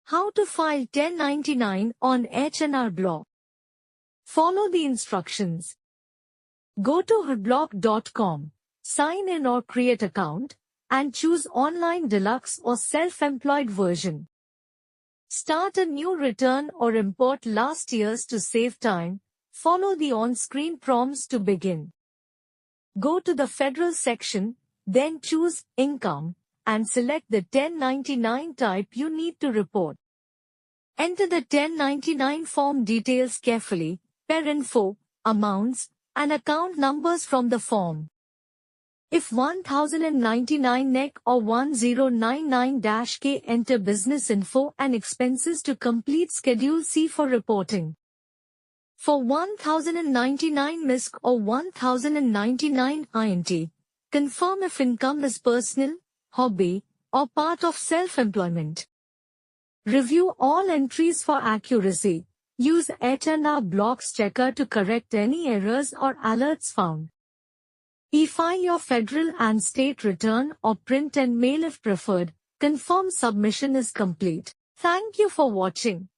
How to file 1099 on H&R Block. Follow the instructions. Go to HRBlock.com, sign in or create account, and choose Online Deluxe or Self-Employed version. Start a new return or import last year's to save time. Follow the on-screen prompts to begin. Go to the Federal section, then choose Income, and select the 1099 type you need to report. Enter the 1099 form details carefully, info, amounts, and account numbers from the form. If 1099 NEC or 1099-K, enter business info and expenses to complete Schedule C for reporting. For 1099 MISC or 1099 INT, confirm if income is personal, hobby, or part of self-employment. Review all entries for accuracy. Use H&R Block's checker to correct any errors or alerts found. E-file your federal and state return or print and mail if preferred. Confirm submission is complete. Thank you for watching.